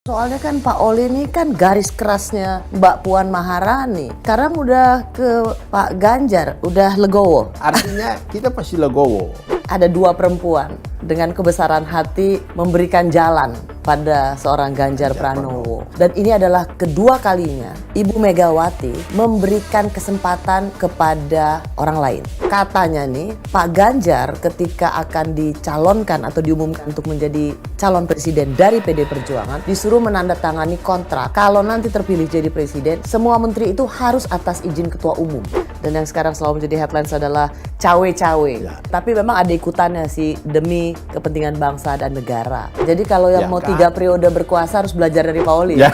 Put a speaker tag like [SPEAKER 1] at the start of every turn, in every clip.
[SPEAKER 1] Soalnya kan Pak Oli ini kan garis kerasnya Mbak Puan Maharani. Sekarang udah ke Pak Ganjar, udah legowo.
[SPEAKER 2] Artinya kita pasti legowo.
[SPEAKER 1] Ada dua perempuan dengan kebesaran hati memberikan jalan pada seorang Ganjar Pranowo. Dan ini adalah kedua kalinya Ibu Megawati memberikan kesempatan kepada orang lain. Katanya nih, Pak Ganjar ketika akan dicalonkan atau diumumkan untuk menjadi calon presiden dari PD Perjuangan, disuruh menandatangani kontrak. Kalau nanti terpilih jadi presiden, semua menteri itu harus atas izin ketua umum. Dan yang sekarang selalu menjadi headlines adalah cawe-cawe. Ya. Tapi memang ada ikutannya sih demi kepentingan bangsa dan negara. Jadi kalau yang mau 3 periode berkuasa harus belajar dari Pak Oli. Ya.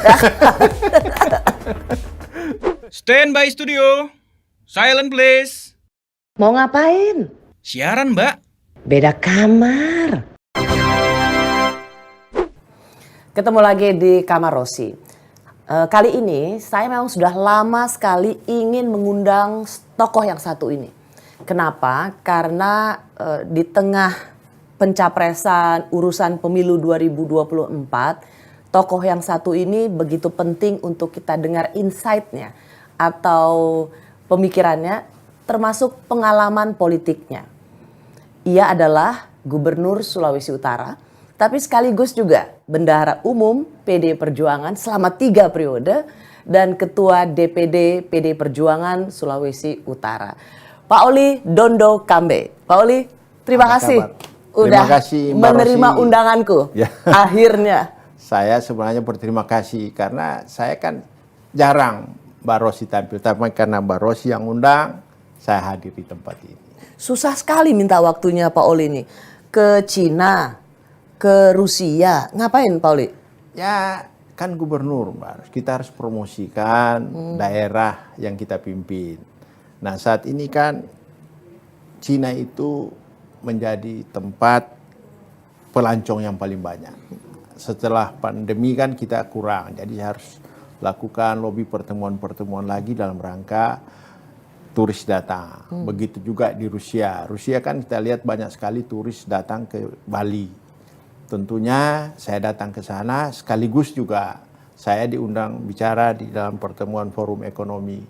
[SPEAKER 3] Stand by studio. Silent please.
[SPEAKER 1] Mau ngapain?
[SPEAKER 3] Siaran, Mbak.
[SPEAKER 1] Beda kamar. Ketemu lagi di Kamar Rossi. Kali ini saya memang sudah lama sekali ingin mengundang tokoh yang satu ini. Kenapa? Karena di tengah pencapresan urusan pemilu 2024, tokoh yang satu ini begitu penting untuk kita dengar insight-nya atau pemikirannya, termasuk pengalaman politiknya. Ia adalah Gubernur Sulawesi Utara, tapi sekaligus juga Bendahara Umum PD Perjuangan selama 3 periode dan Ketua DPD PD Perjuangan Sulawesi Utara. Pak Oli Dondo Kambe. Pak Oli, terima kasih udah menerima undanganku. Ya. Akhirnya.
[SPEAKER 2] Saya sebenarnya berterima kasih karena saya kan jarang Mbak Rossi tampil, tapi karena Mbak Rossi yang undang, saya hadir di tempat ini.
[SPEAKER 1] Susah sekali minta waktunya Pak Oli ini. Ke Cina, ke Rusia, ngapain Pak Oli?
[SPEAKER 2] Ya kan gubernur Mbak, kita harus promosikan daerah yang kita pimpin. Nah saat ini kan Cina itu menjadi tempat pelancong yang paling banyak. Setelah pandemi kan kita kurang, jadi harus lakukan lobby pertemuan-pertemuan lagi dalam rangka turis datang. Begitu juga di Rusia. Rusia kan kita lihat banyak sekali turis datang ke Bali. Tentunya saya datang ke sana sekaligus juga saya diundang bicara di dalam pertemuan Forum Ekonomi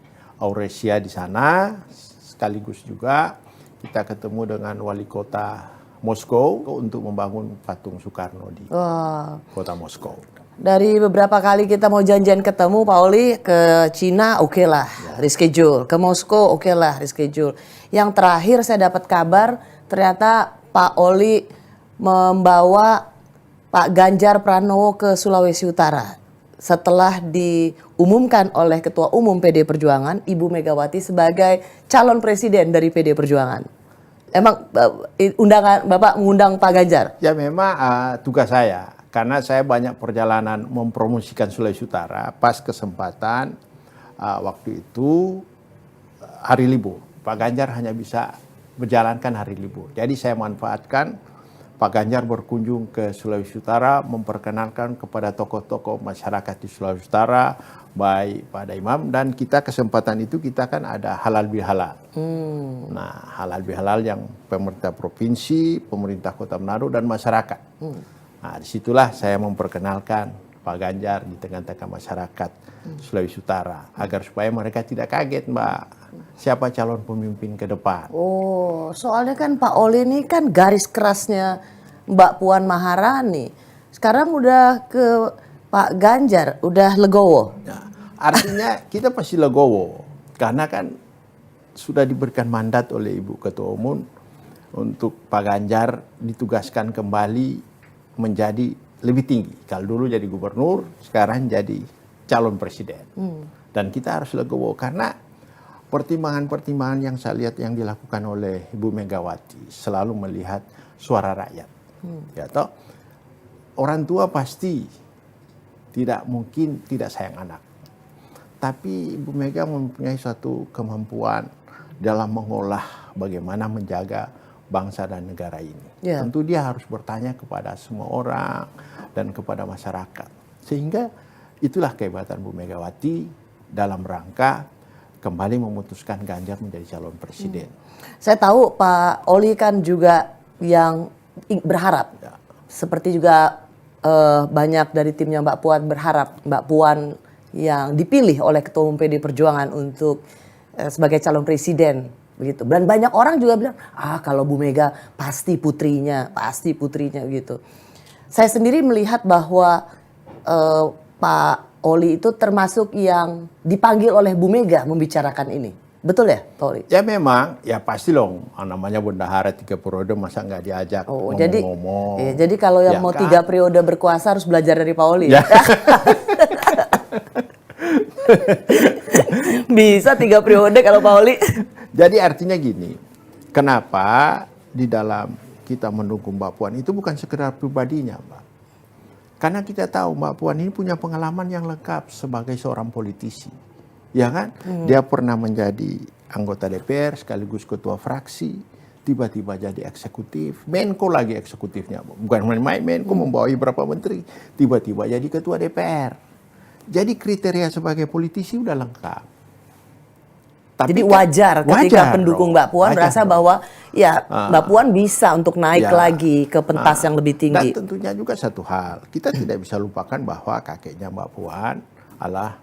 [SPEAKER 2] Eurasia di sana. Sekaligus juga kita ketemu dengan wali kota Moskow untuk membangun patung Soekarno di kota Moskow.
[SPEAKER 1] Dari beberapa kali kita mau janjian ketemu Pak Oli, ke Cina oke lah, reschedule. Ke Moskow oke lah, reschedule. Yang terakhir saya dapat kabar ternyata Pak Oli membawa Pak Ganjar Pranowo ke Sulawesi Utara. Setelah diumumkan oleh Ketua Umum PD Perjuangan, Ibu Megawati sebagai calon presiden dari PD Perjuangan. Emang undangan Bapak mengundang Pak Ganjar?
[SPEAKER 2] Ya memang tugas saya. Karena saya banyak perjalanan mempromosikan Sulawesi Utara, pas kesempatan waktu itu hari libur. Pak Ganjar hanya bisa berjalankan hari libur. Jadi saya manfaatkan Pak Ganjar berkunjung ke Sulawesi Utara, memperkenalkan kepada tokoh-tokoh masyarakat di Sulawesi Utara, baik pada imam, dan kita kesempatan itu kita kan ada halal bihalal. Nah halal bihalal yang pemerintah provinsi, pemerintah kota Manado, dan masyarakat. Nah, disitulah saya memperkenalkan Pak Ganjar di tengah-tengah masyarakat Sulawesi Utara agar supaya mereka tidak kaget, Mbak, siapa calon pemimpin ke depan.
[SPEAKER 1] Oh, soalnya kan Pak Oli ini kan garis kerasnya Mbak Puan Maharani. Sekarang udah ke Pak Ganjar, udah legowo.
[SPEAKER 2] Ya, artinya kita pasti legowo karena kan sudah diberikan mandat oleh Ibu Ketua Umum untuk Pak Ganjar ditugaskan kembali menjadi lebih tinggi. Kalau dulu jadi gubernur, sekarang jadi calon presiden. Dan kita harus legowo karena pertimbangan-pertimbangan yang saya lihat yang dilakukan oleh Ibu Megawati selalu melihat suara rakyat. Ya toh, orang tua pasti tidak mungkin tidak sayang anak. Tapi Ibu Mega mempunyai suatu kemampuan dalam mengolah bagaimana menjaga bangsa dan negara ini. Tentu dia harus bertanya kepada semua orang dan kepada masyarakat. Sehingga itulah kehebatan Bu Megawati dalam rangka kembali memutuskan Ganjar menjadi calon presiden.
[SPEAKER 1] Saya tahu Pak Oli kan juga yang berharap, seperti juga banyak dari timnya Mbak Puan berharap Mbak Puan yang dipilih oleh Ketua Umum PD Perjuangan untuk sebagai calon presiden begitu. Dan banyak orang juga bilang, kalau Bu Mega pasti putrinya gitu. Saya sendiri melihat bahwa Pak Oli itu termasuk yang dipanggil oleh Bu Mega membicarakan ini. Betul ya, Pak Oli?
[SPEAKER 2] Ya memang, ya pasti loh. Namanya bendahara 3 periode masa nggak diajak ngomong-ngomong.
[SPEAKER 1] Jadi kalau yang
[SPEAKER 2] Ya
[SPEAKER 1] mau
[SPEAKER 2] kan?
[SPEAKER 1] 3 periode berkuasa harus belajar dari Pak Oli.
[SPEAKER 2] Ya.
[SPEAKER 1] Bisa 3 periode kalau Pak Oli.
[SPEAKER 2] Jadi artinya gini, kenapa di dalam kita mendukung Mbak Puan itu bukan sekedar pribadinya, Mbak. Karena kita tahu Mbak Puan ini punya pengalaman yang lengkap sebagai seorang politisi. Ya kan? Dia pernah menjadi anggota DPR sekaligus ketua fraksi, tiba-tiba jadi eksekutif, Menko lagi eksekutifnya. Bukan main-main, Menko membawahi berapa menteri, tiba-tiba jadi ketua DPR. Jadi kriteria sebagai politisi udah lengkap. Tapi
[SPEAKER 1] jadi wajar ketika pendukung Mbak Puan merasa bahwa ya Mbak Puan bisa untuk naik lagi ke pentas yang lebih tinggi.
[SPEAKER 2] Dan tentunya juga satu hal, kita tidak bisa lupakan bahwa kakeknya Mbak Puan adalah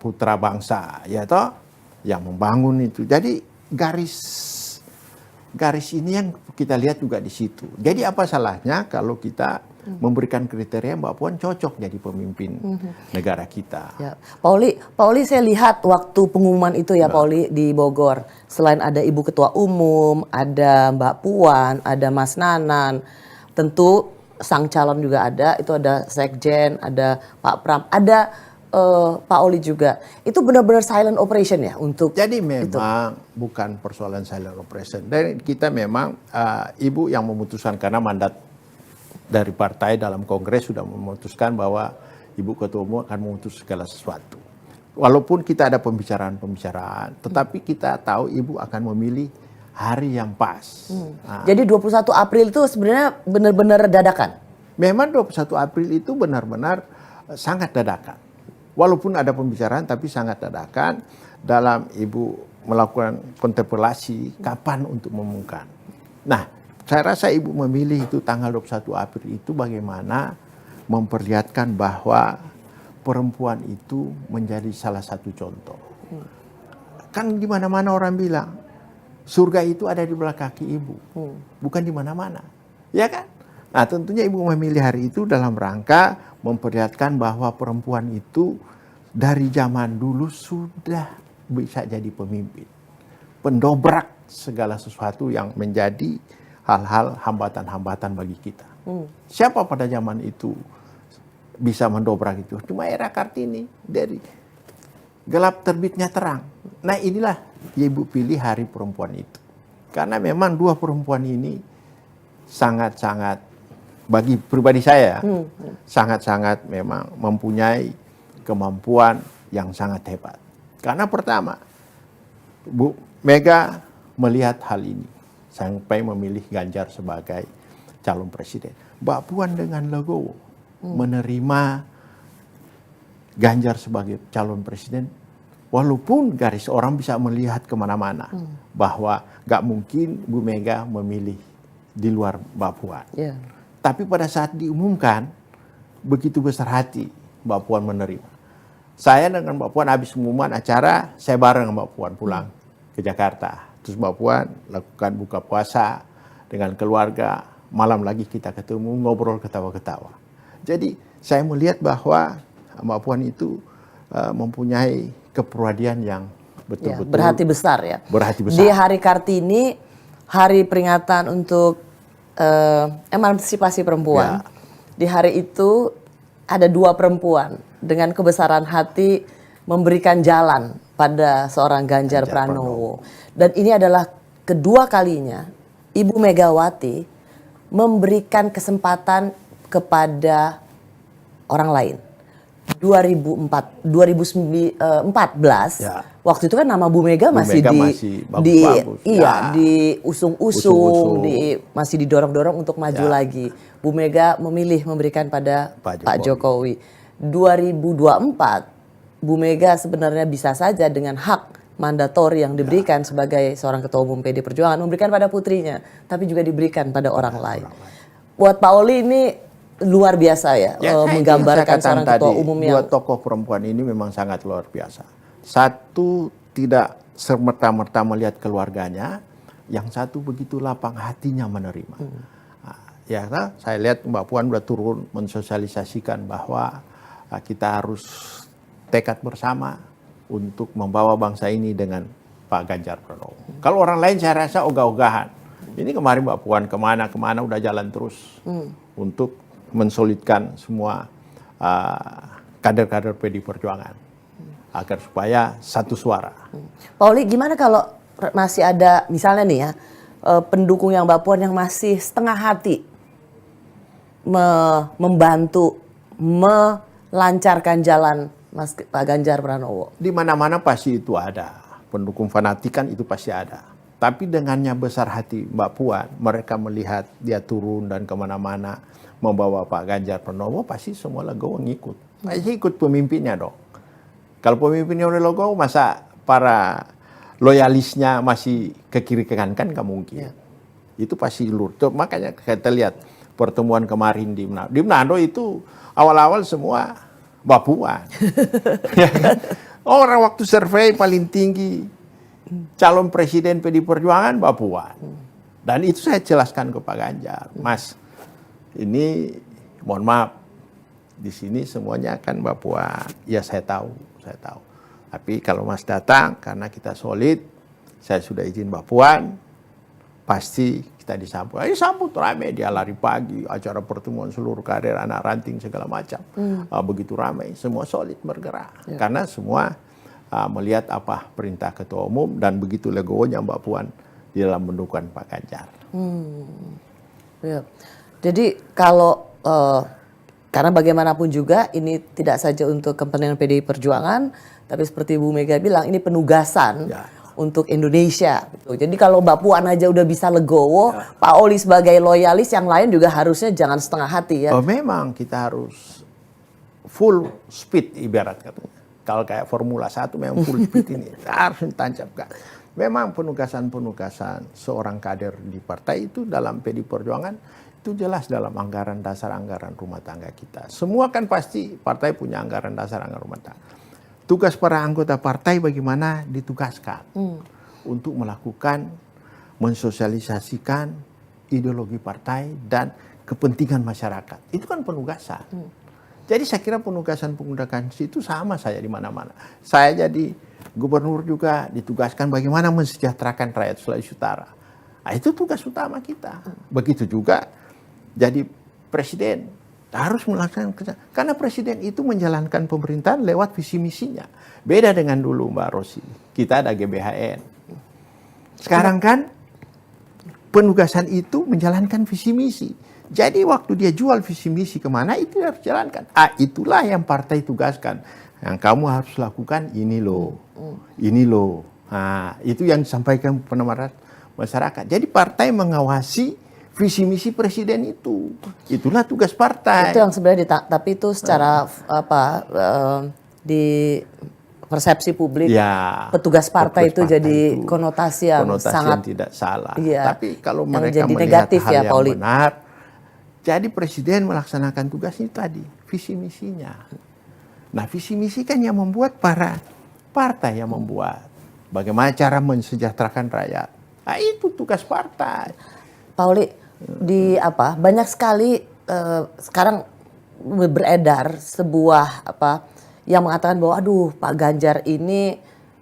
[SPEAKER 2] putra bangsa, ya toh, yang membangun itu. Jadi garis ini yang kita lihat juga di situ. Jadi apa salahnya kalau kita memberikan kriteria Mbak Puan cocok jadi pemimpin negara kita.
[SPEAKER 1] Ya. Pak Oli saya lihat waktu pengumuman itu ya Pak Oli di Bogor. Selain ada Ibu Ketua Umum, ada Mbak Puan, ada Mas Nanan. Tentu sang calon juga ada, itu ada Sekjen, ada Pak Pram, ada Pak Oli juga. Itu benar-benar silent operation ya untuk
[SPEAKER 2] jadi memang bukan persoalan silent operation. Dan kita memang Ibu yang memutuskan karena mandat dari partai dalam kongres sudah memutuskan bahwa Ibu Ketua Umum akan memutus segala sesuatu. Walaupun kita ada pembicaraan, tetapi kita tahu Ibu akan memilih hari yang pas.
[SPEAKER 1] Jadi 21 April itu sebenarnya benar-benar dadakan?
[SPEAKER 2] Memang 21 April itu benar-benar sangat dadakan. Walaupun ada pembicaraan tapi sangat dadakan dalam Ibu melakukan kontemplasi kapan untuk mengumumkan. Nah, saya rasa Ibu memilih itu tanggal 21 April itu bagaimana memperlihatkan bahwa perempuan itu menjadi salah satu contoh. Kan di mana-mana orang bilang surga itu ada di belakang kaki Ibu, bukan di mana-mana, ya kan? Nah tentunya Ibu memilih hari itu dalam rangka memperlihatkan bahwa perempuan itu dari zaman dulu sudah bisa jadi pemimpin, pendobrak segala sesuatu yang menjadi hal-hal hambatan-hambatan bagi kita. Siapa pada zaman itu bisa mendobrak itu? Cuma era Kartini, dari gelap terbitnya terang. Nah inilah Ibu pilih hari perempuan itu. Karena memang dua perempuan ini sangat-sangat, bagi pribadi saya, sangat-sangat memang mempunyai kemampuan yang sangat hebat. Karena pertama, Bu Mega melihat hal ini sampai memilih Ganjar sebagai calon presiden. Mbak Puan dengan legowo menerima Ganjar sebagai calon presiden, walaupun garis orang bisa melihat kemana-mana bahwa gak mungkin Bu Mega memilih di luar Mbak Puan.
[SPEAKER 1] Yeah.
[SPEAKER 2] Tapi pada saat diumumkan, begitu besar hati Mbak Puan menerima. Saya dengan Mbak Puan habis pengumuman acara, saya bareng Mbak Puan pulang ke Jakarta. Terus Mbak Puan lakukan buka puasa dengan keluarga, malam lagi kita ketemu, ngobrol ketawa-ketawa. Jadi saya melihat bahwa Mbak Puan itu mempunyai kepribadian yang betul-betul
[SPEAKER 1] berhati besar ya.
[SPEAKER 2] Berhati besar.
[SPEAKER 1] Di hari Kartini, hari peringatan untuk emansipasi perempuan, di hari itu ada 2 perempuan dengan kebesaran hati memberikan jalan pada seorang Ganjar Pranowo. Dan ini adalah kedua kalinya Ibu Megawati memberikan kesempatan kepada orang lain. 2014 waktu itu kan nama Bu Mega masih diusung-usung, masih didorong-dorong untuk maju lagi. Bu Mega memilih memberikan pada Pak Jokowi. 2024 Bu Mega sebenarnya bisa saja dengan hak mandatori yang diberikan sebagai seorang ketua umum PD Perjuangan memberikan pada putrinya, tapi juga diberikan pada orang lain. Buat Pak Oli ini luar biasa ya, menggambarkan
[SPEAKER 2] saya
[SPEAKER 1] seorang
[SPEAKER 2] katakan
[SPEAKER 1] ketua
[SPEAKER 2] tadi,
[SPEAKER 1] umum
[SPEAKER 2] dua
[SPEAKER 1] yang
[SPEAKER 2] tokoh perempuan ini memang sangat luar biasa. Satu tidak serta-merta melihat keluarganya, yang satu begitu lapang hatinya menerima. Nah, ya, saya lihat Mbak Puan sudah turun mensosialisasikan bahwa kita harus tekad bersama untuk membawa bangsa ini dengan Pak Ganjar Pranowo. Kalau orang lain saya rasa ogah-ogahan. Ini kemarin Mbak Puan kemana-kemana udah jalan terus untuk mensolidkan semua kader-kader PD Perjuangan agar supaya satu suara.
[SPEAKER 1] Pak Oli, gimana kalau masih ada misalnya nih ya pendukung yang Mbak Puan yang masih setengah hati membantu melancarkan jalan Pak Ganjar Pranowo?
[SPEAKER 2] Di mana-mana pasti itu ada. Pendukung fanatikan itu pasti ada. Tapi dengannya besar hati Mbak Puan, mereka melihat dia turun dan kemana-mana membawa Pak Ganjar Pranowo, pasti semua legowo ngikut. Pasti ikut pemimpinnya dong. Kalau pemimpinnya udah legowo, masa para loyalisnya masih ke kiri ke kanan, kan nggak mungkin. Itu pasti lur. Makanya kita lihat pertemuan kemarin di Manado. Di Manado itu awal-awal semua Mbak Puan. Ya kan? Orang waktu survei paling tinggi calon presiden PD Perjuangan Mbak Puan. Dan itu saya jelaskan ke Pak Ganjar, Mas, ini mohon maaf, di sini semuanya kan Mbak Puan. Ya saya tahu. Tapi kalau Mas datang karena kita solid, saya sudah izin Mbak Puan, pasti kita disambut. Disambut ramai, dia lari pagi, acara pertemuan seluruh kader, anak ranting segala macam. Begitu ramai, semua solid bergerak. Karena semua melihat apa perintah Ketua Umum dan begitu legowonya Mbak Puan di dalam mendukung Pak Ganjar.
[SPEAKER 1] Ya. Jadi kalau karena bagaimanapun juga ini tidak saja untuk kepentingan PDI Perjuangan, tapi seperti Bu Mega bilang ini penugasan untuk Indonesia. Jadi kalau Mbak Puan aja udah bisa legowo, Pak Oli sebagai loyalis yang lain juga harusnya jangan setengah hati ya.
[SPEAKER 2] Oh, memang kita harus full speed ibarat katanya. Kalau kayak Formula 1 memang full speed ini harus ditancapkan. Memang penugasan-penugasan seorang kader di partai itu dalam PDI Perjuangan itu jelas dalam anggaran dasar anggaran rumah tangga kita. Semua kan pasti partai punya anggaran dasar anggaran rumah tangga. Tugas para anggota partai bagaimana ditugaskan untuk melakukan mensosialisasikan ideologi partai dan kepentingan masyarakat. Itu kan penugasan. Jadi saya kira penugasan-penugasan itu sama saya di mana-mana. Saya jadi gubernur juga ditugaskan bagaimana mensejahterakan rakyat Sulawesi Utara. Nah, itu tugas utama kita. Begitu juga jadi presiden harus melaksanakan, karena presiden itu menjalankan pemerintahan lewat visi misinya. Beda dengan dulu Mbak Rosi, kita ada GBHN. Sekarang kan penugasan itu menjalankan visi misi. Jadi waktu dia jual visi misi kemana itu harus jalankan. Itulah yang partai tugaskan. Yang kamu harus lakukan ini loh, ini loh. Nah, itu yang disampaikan penamaran masyarakat. Jadi partai mengawasi visi misi presiden itu. Itulah tugas partai.
[SPEAKER 1] Itu yang sebenarnya tapi itu secara di persepsi publik petugas partai itu jadi konotasi yang sangat
[SPEAKER 2] tidak salah.
[SPEAKER 1] Iya,
[SPEAKER 2] tapi kalau
[SPEAKER 1] yang
[SPEAKER 2] mereka
[SPEAKER 1] jadi
[SPEAKER 2] melihat
[SPEAKER 1] negatif
[SPEAKER 2] hal
[SPEAKER 1] ya,
[SPEAKER 2] yang
[SPEAKER 1] Pauli.
[SPEAKER 2] benar, jadi presiden melaksanakan tugasnya tadi, visi misinya. Nah, visi misi kan yang membuat para partai yang membuat. Bagaimana cara mensejahterakan rakyat. Nah, itu tugas partai.
[SPEAKER 1] Pauli, banyak sekali sekarang beredar sebuah yang mengatakan bahwa aduh Pak Ganjar ini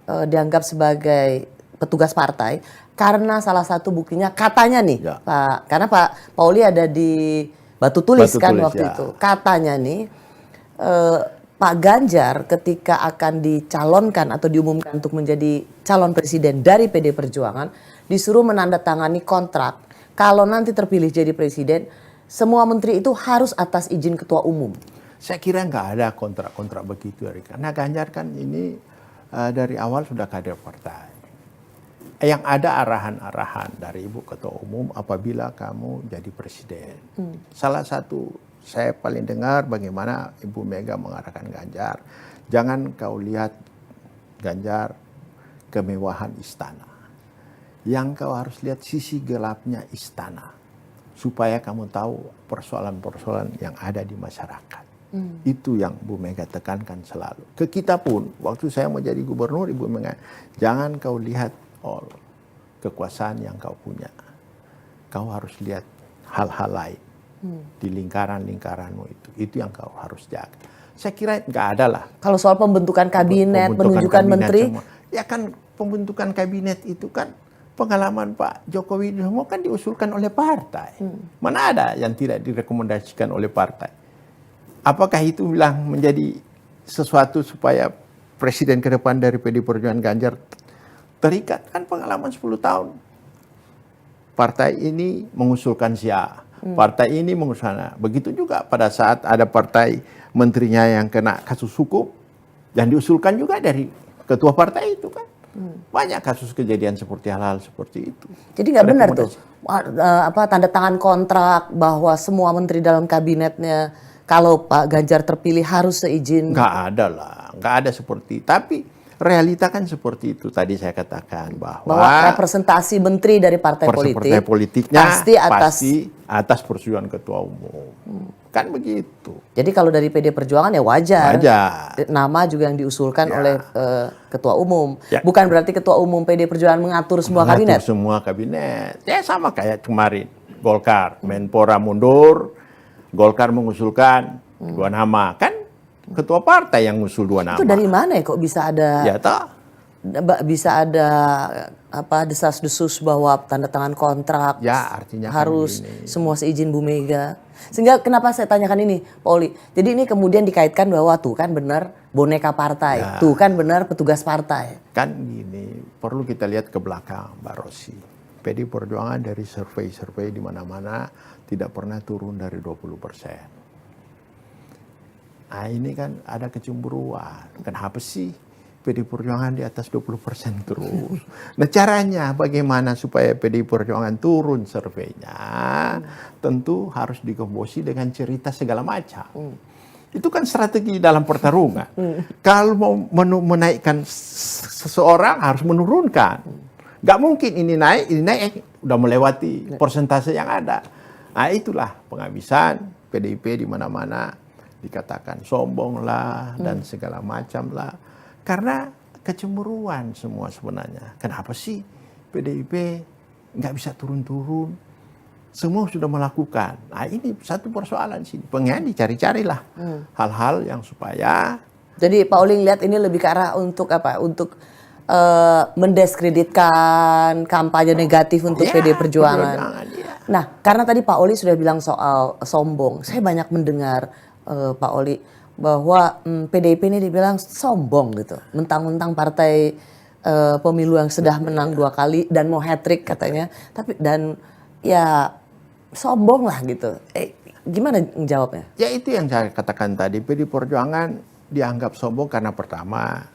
[SPEAKER 1] dianggap sebagai petugas partai karena salah satu buktinya katanya nih Pak, karena Pak Pauli ada di Batu Tulis waktu itu, katanya nih Pak Ganjar ketika akan dicalonkan atau diumumkan untuk menjadi calon presiden dari PD Perjuangan disuruh menandatangani kontrak kalau nanti terpilih jadi presiden semua menteri itu harus atas izin ketua umum.
[SPEAKER 2] Saya kira nggak ada kontrak-kontrak begitu, karena Ganjar kan ini dari awal sudah kader partai. Yang ada arahan-arahan dari Ibu Ketua Umum apabila kamu jadi presiden. Salah satu saya paling dengar bagaimana Ibu Mega mengarahkan Ganjar. Jangan kau lihat Ganjar kemewahan istana. Yang kau harus lihat sisi gelapnya istana. supaya kamu tahu persoalan-persoalan yang ada di masyarakat. Itu yang Bu Mega tekankan selalu. Ke kita pun, waktu saya mau jadi gubernur, Ibu Mega, jangan kau lihat kekuasaan yang kau punya. Kau harus lihat hal-hal lain di lingkaran-lingkaranmu itu. Itu yang kau harus jaga. Saya kira nggak ada lah.
[SPEAKER 1] Kalau soal pembentukan kabinet, penunjukan menteri,
[SPEAKER 2] semua. Ya kan pembentukan kabinet itu kan pengalaman Pak Jokowi semua kan diusulkan oleh partai. Mana ada yang tidak direkomendasikan oleh partai? Apakah itu bilang menjadi sesuatu supaya presiden ke depan dari PD Perjuangan Ganjar terikat? Kan pengalaman 10 tahun. Partai ini mengusulkan si A, partai ini mengusulkan A. Begitu juga pada saat ada partai menterinya yang kena kasus hukum, yang diusulkan juga dari ketua partai itu kan. Banyak kasus kejadian seperti hal-hal seperti itu.
[SPEAKER 1] jadi nggak benar tuh tanda tangan kontrak bahwa semua menteri dalam kabinetnya kalau Pak Ganjar terpilih harus seizin.
[SPEAKER 2] Nggak ada lah, nggak ada seperti. Tapi realita kan seperti itu tadi saya katakan bahwa
[SPEAKER 1] representasi menteri dari partai
[SPEAKER 2] politiknya
[SPEAKER 1] pasti
[SPEAKER 2] atas persetujuan ketua umum. Kan begitu.
[SPEAKER 1] Jadi kalau dari PD Perjuangan ya wajar. Nama juga yang diusulkan oleh ketua umum. Bukan berarti ketua umum PD Perjuangan mengatur semua kabinet.
[SPEAKER 2] Mengatur semua kabinet. Ya sama kayak kemarin Golkar, Menpora mundur, Golkar mengusulkan 2 nama. Kan ketua partai yang ngusul 2 nama.
[SPEAKER 1] Itu dari mana ya kok bisa ada?
[SPEAKER 2] Ya toh.
[SPEAKER 1] Bisa ada desas-desus bahwa tanda tangan kontrak.
[SPEAKER 2] Ya artinya
[SPEAKER 1] harus
[SPEAKER 2] kan
[SPEAKER 1] semua seizin Bu Mega. Sehingga kenapa saya tanyakan ini, Pak Oli. Jadi ini kemudian dikaitkan bahwa tuh kan benar boneka partai, tuh kan benar petugas partai.
[SPEAKER 2] Kan gini, perlu kita lihat ke belakang, Mbak Rosi. PD Perjuangan dari survei-survei di mana-mana tidak pernah turun dari 20%. Nah ini kan ada kecemburuan. Kenapa sih PD Perjuangan di atas 20% terus? Nah caranya bagaimana supaya PD Perjuangan turun surveinya? Tentu harus digembosi dengan cerita segala macam. Itu kan strategi dalam pertarungan. Kalau mau menaikkan seseorang harus menurunkan. Gak mungkin ini naik, udah melewati persentase yang ada. Nah itulah penghabisan PDIP di mana-mana dikatakan sombong lah dan segala macam lah. Karena kecemburuan semua sebenarnya. Kenapa sih PDIP nggak bisa turun-turun? Semua sudah melakukan. Nah ini satu persoalan sini. Pengen dicari-carilah hal-hal yang supaya.
[SPEAKER 1] Jadi Pak Oli lihat ini lebih ke arah untuk apa? Untuk mendiskreditkan kampanye negatif untuk PD Perjuangan. Nah, karena tadi Pak Oli sudah bilang soal sombong, saya banyak mendengar Pak Oli bahwa PDIP ini dibilang sombong gitu, mentang-mentang partai pemilu yang sudah menang 2 kali dan mau hat-trick katanya, tapi dan ya sombong lah gitu. Gimana jawabnya?
[SPEAKER 2] Ya itu yang saya katakan tadi, PD Perjuangan dianggap sombong karena pertama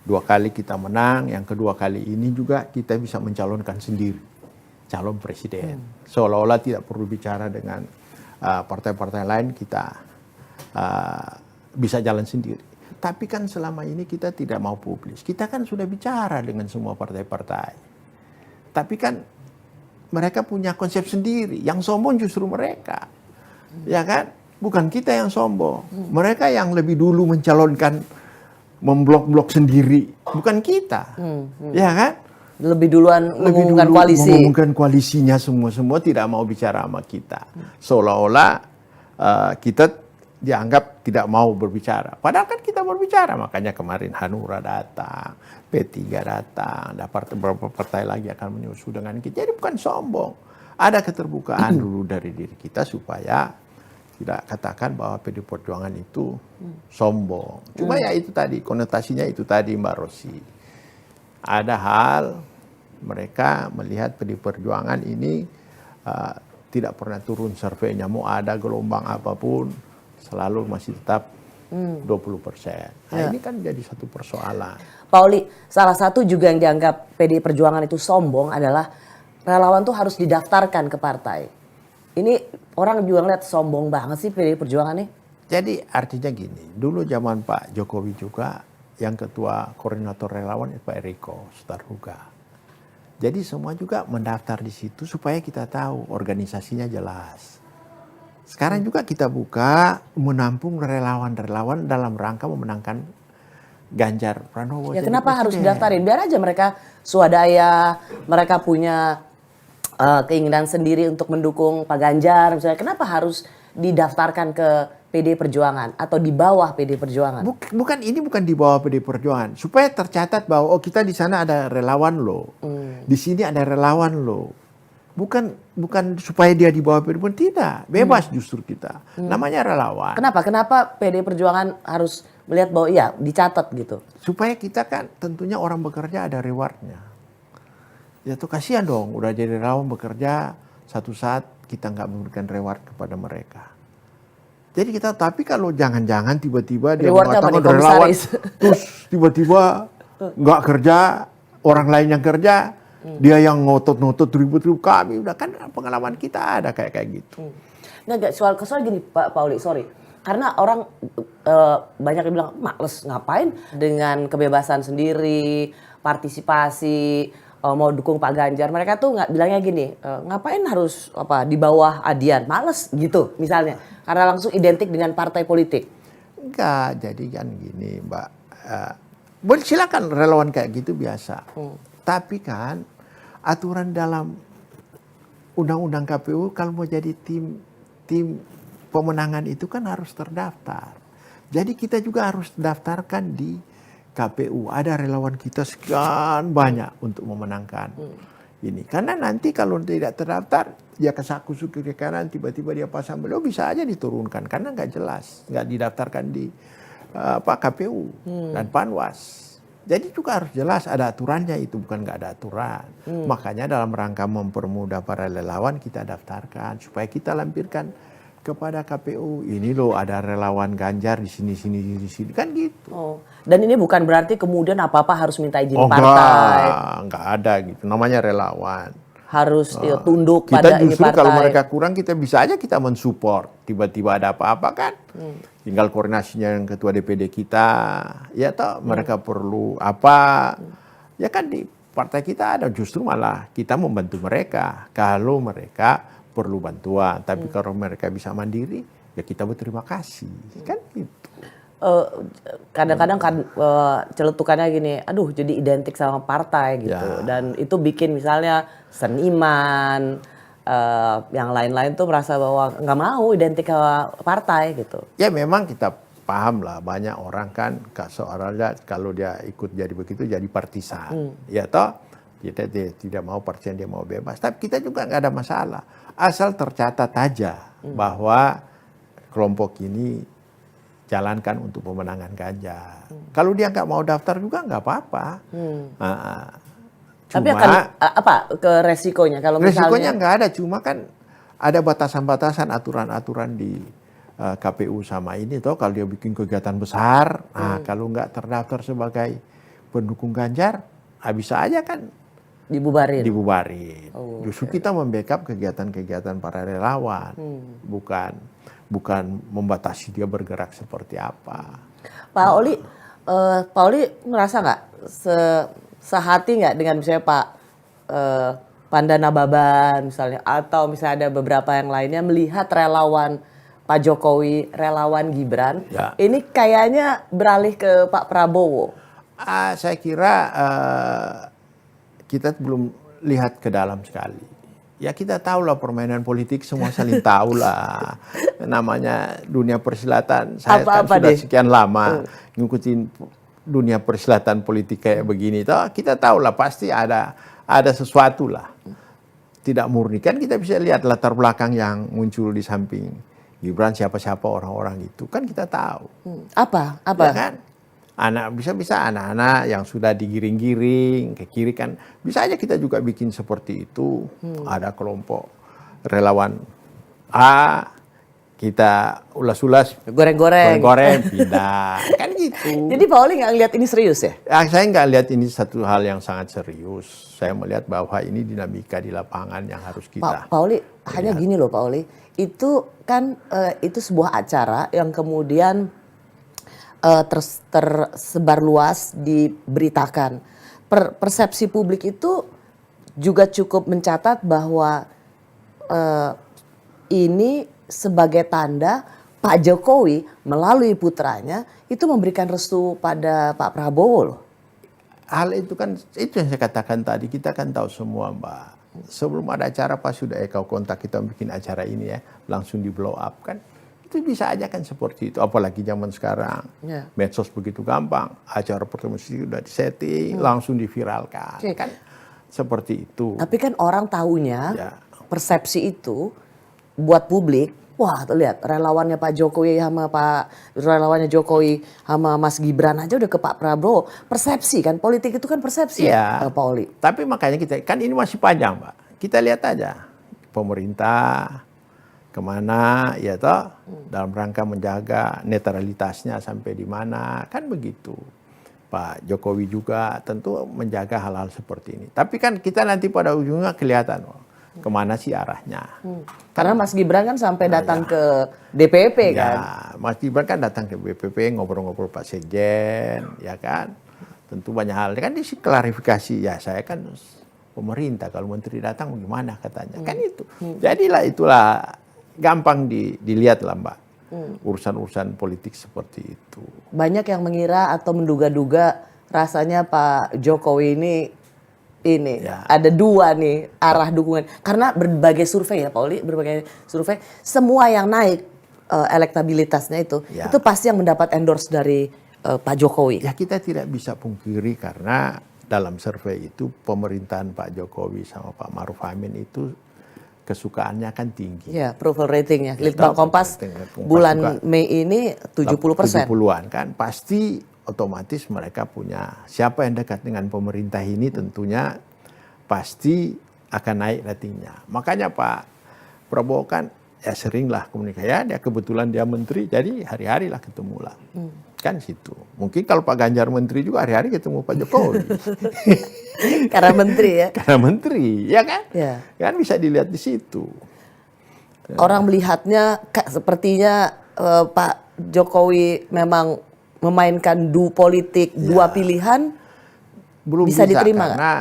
[SPEAKER 2] 2 kali kita menang, yang kedua kali ini juga kita bisa mencalonkan sendiri calon presiden. Seolah-olah tidak perlu bicara dengan partai-partai lain, kita bisa jalan sendiri. Tapi kan selama ini kita tidak mau publis. Kita kan sudah bicara dengan semua partai-partai. Tapi kan mereka punya konsep sendiri. Yang sombong justru mereka. Ya kan? Bukan kita yang sombong. Mereka yang lebih dulu mencalonkan, memblok-blok sendiri, bukan kita, ya kan?
[SPEAKER 1] Lebih duluan mengumumkan koalisi.
[SPEAKER 2] Mengumumkan koalisinya semua tidak mau bicara sama kita, seolah-olah kita dianggap tidak mau berbicara. Padahal kan kita berbicara, makanya kemarin Hanura datang, P3 datang, ada beberapa partai lagi akan menyusul dengan kita. Jadi bukan sombong, ada keterbukaan dulu dari diri kita supaya tidak katakan bahwa PD Perjuangan itu sombong. Cuma ya itu tadi, konotasinya itu tadi Mbak Rosi. Ada hal mereka melihat PD Perjuangan ini tidak pernah turun surveinya. Mau ada gelombang apapun, selalu masih tetap 20%. Nah ini kan jadi satu persoalan.
[SPEAKER 1] Pak Oli, salah satu juga yang dianggap PD Perjuangan itu sombong adalah relawan tuh harus didaftarkan ke partai. Ini orang juga ngeliat sombong banget sih PD Perjuangan nih.
[SPEAKER 2] Jadi artinya gini, dulu zaman Pak Jokowi juga yang ketua koordinator relawan itu Pak Eriko Sutarduga. Jadi semua juga mendaftar di situ supaya kita tahu organisasinya jelas. Sekarang juga kita buka menampung relawan-relawan dalam rangka memenangkan Ganjar Pranowo.
[SPEAKER 1] Ya
[SPEAKER 2] jadi
[SPEAKER 1] kenapa harus
[SPEAKER 2] presiden.
[SPEAKER 1] didaftarin? Biar aja mereka swadaya, mereka punya keinginan sendiri untuk mendukung Pak Ganjar misalnya. Kenapa harus didaftarkan ke PD Perjuangan atau di bawah PD Perjuangan?
[SPEAKER 2] Ini bukan di bawah PD Perjuangan. Supaya tercatat bahwa kita di sana ada relawan loh. Di sini ada relawan loh. Bukan supaya dia di bawah PD Perjuangan, tidak. Bebas justru kita. Namanya relawan.
[SPEAKER 1] Kenapa PD Perjuangan harus melihat bahwa ya dicatat gitu?
[SPEAKER 2] Supaya kita kan tentunya orang bekerja ada rewardnya. Ya tuh kasihan dong, udah jadi relawan bekerja, satu saat kita nggak memberikan reward kepada mereka. Jadi kita, tapi kalau jangan-jangan tiba-tiba dia
[SPEAKER 1] Rewardnya apa
[SPEAKER 2] mengatakan
[SPEAKER 1] nih,
[SPEAKER 2] relawan,
[SPEAKER 1] komisaris?
[SPEAKER 2] terus tiba-tiba nggak kerja, orang lain yang kerja, dia yang ngotot-ngotot ribut-ribut, kami udah kan pengalaman kita ada kayak gitu.
[SPEAKER 1] Nah, soal gini Pak Pauli, sorry. Karena orang banyak yang bilang males ngapain dengan kebebasan sendiri, partisipasi, mau dukung Pak Ganjar. Mereka tuh nggak bilangnya gini, ngapain harus di bawah Adian, males gitu misalnya. Karena langsung identik dengan partai politik.
[SPEAKER 2] Enggak, jadi kan gini Mbak, boleh silakan relawan kayak gitu biasa. Tapi kan aturan dalam undang-undang KPU kalau mau jadi tim pemenangan itu kan harus terdaftar. Jadi kita juga harus daftarkan di KPU. Ada relawan kita sekian banyak untuk memenangkan ini. Karena nanti kalau tidak terdaftar, dia kesaku-suku ke kanan, tiba-tiba dia pasang beliau bisa aja diturunkan. Karena nggak jelas, nggak didaftarkan di KPU dan Panwas. Jadi juga harus jelas ada aturannya itu, bukan nggak ada aturan. Makanya dalam rangka mempermudah para relawan kita daftarkan supaya kita lampirkan kepada KPU. Ini loh ada relawan Ganjar di sini kan gitu.
[SPEAKER 1] Oh. Dan ini bukan berarti kemudian apa-apa harus minta izin partai.
[SPEAKER 2] Enggak ada gitu. Namanya relawan.
[SPEAKER 1] Harus tunduk
[SPEAKER 2] Kita
[SPEAKER 1] pada ini
[SPEAKER 2] justru
[SPEAKER 1] partai.
[SPEAKER 2] kalau mereka kurang kita bisa aja kita mensupport. Tiba-tiba ada apa-apa kan. Tinggal koordinasinya yang ketua DPD kita. Ya toh mereka perlu apa. Ya kan di partai kita ada justru malah kita membantu mereka. Kalau mereka perlu bantuan. Tapi kalau mereka bisa mandiri ya kita berterima kasih. Kan gitu.
[SPEAKER 1] Kadang-kadang kan celetukannya gini, aduh jadi identik sama partai gitu.
[SPEAKER 2] Ya.
[SPEAKER 1] Dan itu bikin misalnya seniman, yang lain-lain tuh merasa bahwa nggak mau identik sama partai gitu.
[SPEAKER 2] Ya memang kita paham lah banyak orang kan seorang kalau dia ikut jadi begitu jadi partisan. Ya toh kita tidak mau partisan, dia mau bebas. Tapi kita juga nggak ada masalah. Asal tercatat aja bahwa kelompok ini jalankan untuk pemenangan Ganjar. Kalau dia nggak mau daftar juga nggak apa-apa.
[SPEAKER 1] Tapi akan apa ke resikonya kalau
[SPEAKER 2] resikonya
[SPEAKER 1] misalnya
[SPEAKER 2] nggak ada, cuma kan ada batasan-batasan aturan-aturan di KPU sama ini toh kalau dia bikin kegiatan besar, kalau nggak terdaftar sebagai pendukung Ganjar, bisa aja kan
[SPEAKER 1] dibubarin.
[SPEAKER 2] Justru kita membackup kegiatan-kegiatan para relawan, bukan membatasi dia bergerak seperti apa.
[SPEAKER 1] Pak Oli ngerasa nggak sehati nggak dengan misalnya Pak Pandana Baban misalnya, atau misalnya ada beberapa yang lainnya melihat relawan Pak Jokowi, relawan Gibran,
[SPEAKER 2] Ya.
[SPEAKER 1] ini kayaknya beralih ke Pak Prabowo.
[SPEAKER 2] Saya kira kita belum lihat ke dalam sekali. Ya kita tahu lah permainan politik, semua saling tahu lah. Namanya dunia persilatan. Saya kan sudah sekian lama ngikutin dunia persilatan politik kayak begini. Toh kita tahu lah pasti ada sesuatu lah. Tidak murni. Kan kita bisa lihat latar belakang yang muncul di samping Gibran, siapa-siapa orang-orang itu. Kan kita tahu.
[SPEAKER 1] Apa?
[SPEAKER 2] Ya kan? Bisa anak-anak yang sudah digiring-giring ke kiri kan bisa aja kita juga bikin seperti itu. Ada kelompok relawan A, kita ulas-ulas
[SPEAKER 1] goreng-goreng
[SPEAKER 2] pindah kan gitu.
[SPEAKER 1] Jadi Pak Oli nggak ngeliat ini serius ya?
[SPEAKER 2] Saya nggak lihat ini satu hal yang sangat serius. Saya melihat bahwa ini dinamika di lapangan yang harus kita
[SPEAKER 1] Pak Oli hanya gini loh Pak Oli, itu kan itu sebuah acara yang kemudian tersebar luas diberitakan. Persepsi publik itu juga cukup mencatat bahwa ini sebagai tanda Pak Jokowi melalui putranya itu memberikan restu pada Pak Prabowo loh.
[SPEAKER 2] Hal itu kan, itu yang saya katakan tadi, kita kan tahu semua Mbak. Sebelum ada acara pas sudah kau kontak kita bikin acara ini ya, langsung di blow up kan. Itu bisa aja kan seperti itu, apalagi zaman sekarang. Medsos begitu gampang, acara pertemuan sudah disetting, langsung diviralkan. Kan seperti itu.
[SPEAKER 1] Tapi kan orang taunya persepsi itu buat publik, wah tuh lihat relawannya Pak Jokowi sama Mas Gibran aja udah ke Pak Prabowo. Persepsi kan, politik itu kan persepsi ya, Pak Oli.
[SPEAKER 2] Tapi makanya kita, kan ini masih panjang Mbak. Kita lihat aja pemerintah kemana ya toh, dalam rangka menjaga netralitasnya sampai di mana, kan begitu. Pak Jokowi juga tentu menjaga hal-hal seperti ini. Tapi kan kita nanti pada ujungnya kelihatan kemana sih arahnya.
[SPEAKER 1] Karena Mas Gibran kan sampai datang ke DPP kan.
[SPEAKER 2] Mas Gibran kan datang ke DPP ngobrol-ngobrol Pak Sekjen, ya kan. Tentu banyak hal. Kan di klarifikasi, ya saya kan pemerintah, kalau menteri datang gimana katanya. Kan itu. Jadilah itulah gampang dilihat lah Mbak. Urusan-urusan politik seperti itu.
[SPEAKER 1] Banyak yang mengira atau menduga-duga rasanya Pak Jokowi ini ada dua nih arah dukungan. Karena berbagai survei ya Pak Oli, berbagai survei semua yang naik elektabilitasnya itu pasti yang mendapat endorse dari Pak Jokowi.
[SPEAKER 2] Ya kita tidak bisa pungkiri karena dalam survei itu pemerintahan Pak Jokowi sama Pak Maruf Amin itu kesukaannya kan tinggi.
[SPEAKER 1] Ya, approval ratingnya. Litbang Kompas bulan Mei ini 70%.
[SPEAKER 2] 70-an kan. Pasti otomatis mereka punya, siapa yang dekat dengan pemerintah ini tentunya pasti akan naik ratingnya. Makanya Pak Prabowo kan ya seringlah komunikasi. Ya dia kebetulan dia menteri, jadi hari-hari lah ketemu lah. Kan situ. Mungkin kalau Pak Ganjar menteri juga hari-hari ketemu Pak Jokowi.
[SPEAKER 1] Karena menteri ya.
[SPEAKER 2] Karena menteri, ya kan?
[SPEAKER 1] Ya.
[SPEAKER 2] Kan bisa dilihat di situ.
[SPEAKER 1] Orang melihatnya sepertinya Pak Jokowi memang memainkan politik dua pilihan.
[SPEAKER 2] Belum
[SPEAKER 1] bisa diterima
[SPEAKER 2] karena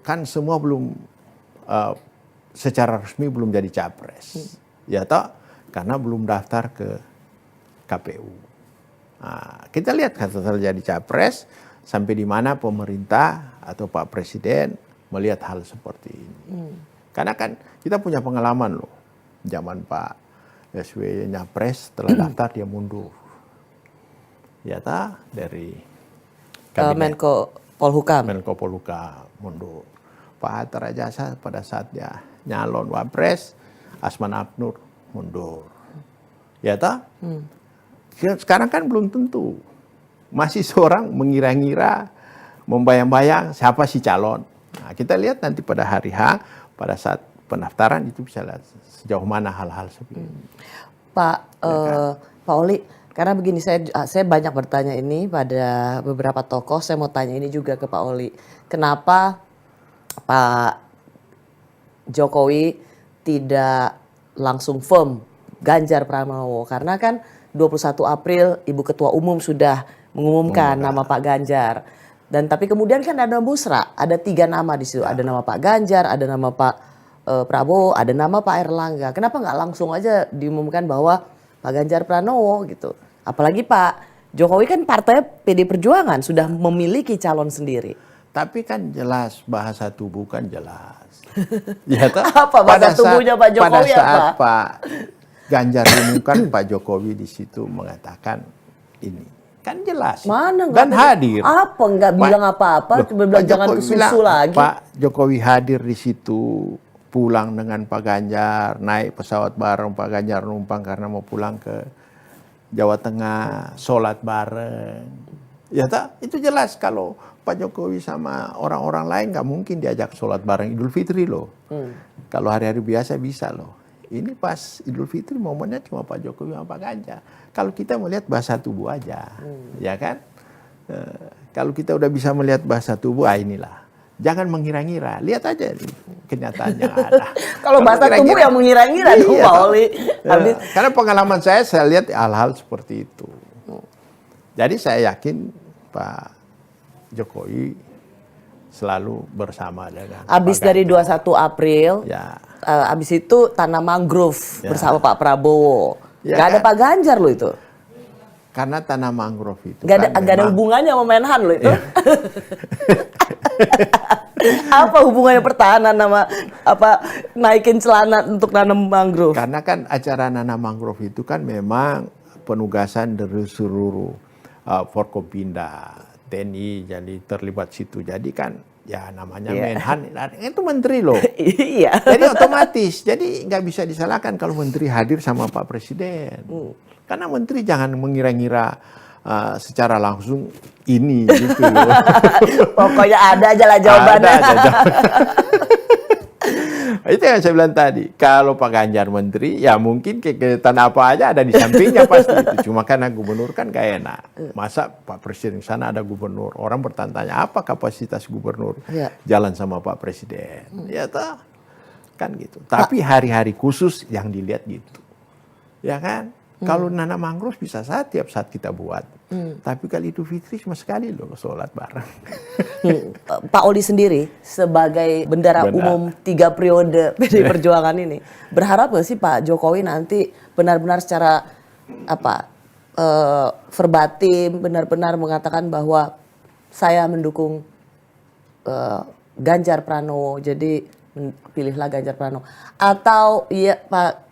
[SPEAKER 2] kan semua belum secara resmi belum jadi capres. Ya toh, karena belum daftar ke KPU. Nah, kita lihat kan setelah jadi capres sampai di mana pemerintah atau Pak Presiden melihat hal seperti ini. Karena kan kita punya pengalaman loh. Zaman Pak SBY nyapres setelah daftar dia mundur. Ya ta dari
[SPEAKER 1] Menko Polhukam.
[SPEAKER 2] Menko Polhukam mundur. Pak Hatta Rajasa pada saat dia nyalon wapres, Asman Abnur mundur. Ya ta? Sekarang kan belum tentu. Masih seorang mengira-ngira, membayang-bayang siapa si calon. Nah, kita lihat nanti pada hari H, pada saat pendaftaran itu bisa lihat sejauh mana hal-hal seperti ini.
[SPEAKER 1] Pak Oli, karena begini saya banyak bertanya ini pada beberapa tokoh. Saya mau tanya ini juga ke Pak Oli. Kenapa Pak Jokowi tidak langsung firm Ganjar Pranowo? Karena kan 21 April Ibu Ketua Umum sudah mengumumkan nama Pak Ganjar. Dan tapi kemudian kan ada musra, ada 3 nama di situ. Ada nama Pak Ganjar, ada nama Pak Prabowo, ada nama Pak Erlangga. Kenapa nggak langsung aja diumumkan bahwa Pak Ganjar Pranowo gitu? Apalagi Pak Jokowi kan partai PD Perjuangan sudah memiliki calon sendiri.
[SPEAKER 2] Tapi kan jelas bahasa tubuh kan jelas. Ya,
[SPEAKER 1] apa bahasa tubuhnya Pak Jokowi
[SPEAKER 2] pada saat
[SPEAKER 1] apa?
[SPEAKER 2] Pak Ganjar diumumkan Pak Jokowi di situ mengatakan ini. Kan jelas.
[SPEAKER 1] Mana
[SPEAKER 2] dan hadir.
[SPEAKER 1] Apa nggak bilang apa-apa, cuma bilang jangan kesusu lagi.
[SPEAKER 2] Pak Jokowi hadir di situ, pulang dengan Pak Ganjar, naik pesawat bareng Pak Ganjar numpang karena mau pulang ke Jawa Tengah, sholat bareng. Ya tak? Itu jelas kalau Pak Jokowi sama orang-orang lain nggak mungkin diajak sholat bareng Idul Fitri loh. Kalau hari-hari biasa bisa loh. Ini pas Idul Fitri momennya cuma Pak Jokowi sama Pak Ganjar. Kalau kita melihat bahasa tubuh aja, ya kan? Kalau kita udah bisa melihat bahasa tubuh, inilah. Jangan mengira-ngira, lihat aja kenyataannya ada.
[SPEAKER 1] Kalau bahasa tubuh yang mengira-ngira dong Pak Oli.
[SPEAKER 2] Karena pengalaman saya lihat hal-hal seperti itu. Jadi saya yakin Pak Jokowi selalu bersama dengan
[SPEAKER 1] Abis
[SPEAKER 2] Pak
[SPEAKER 1] dari
[SPEAKER 2] Ganjar.
[SPEAKER 1] 21 April,
[SPEAKER 2] Ya.
[SPEAKER 1] abis itu tanam mangrove bersama Pak Prabowo.
[SPEAKER 2] Ya
[SPEAKER 1] Gak ada
[SPEAKER 2] kan?
[SPEAKER 1] Pak Ganjar loh itu.
[SPEAKER 2] Karena tanah mangrove itu
[SPEAKER 1] Gak ada
[SPEAKER 2] memang-
[SPEAKER 1] hubungannya sama Menhan loh itu. Apa hubungannya pertahanan sama apa naikin celana untuk nanam mangrove?
[SPEAKER 2] Karena kan acara nanam mangrove itu kan memang penugasan dari seluruh Forkopimda, TNI jadi terlibat situ. Jadi kan ya namanya Menhan itu menteri loh.
[SPEAKER 1] Iya.
[SPEAKER 2] Jadi otomatis, jadi nggak bisa disalahkan kalau menteri hadir sama Pak Presiden. Karena menteri jangan mengira-ngira secara langsung ini gitu loh.
[SPEAKER 1] Pokoknya ada aja lah jawabannya.
[SPEAKER 2] Ada aja Itu yang saya bilang tadi. Kalau Pak Ganjar menteri, ya mungkin kegiatan apa aja ada di sampingnya pasti. Itu. Cuma karena gubernur kan gak enak. Masa Pak Presiden di sana ada gubernur. Orang bertanya apa kapasitas gubernur
[SPEAKER 1] Iya.
[SPEAKER 2] jalan sama Pak Presiden. Ya toh. Kan gitu. Tapi hari-hari khusus yang dilihat gitu. Ya kan? Kalau nanam mangrove bisa tiap saat kita buat. Tapi kali Idul Fitri cuma sekali loh sholat bareng.
[SPEAKER 1] Pak Oli sendiri sebagai bendara umum 3 periode PDI Perjuangan ini berharap nggak sih Pak Jokowi nanti benar-benar secara verbatim benar-benar mengatakan bahwa saya mendukung Ganjar Pranowo, jadi pilihlah Ganjar Pranowo, atau iya Pak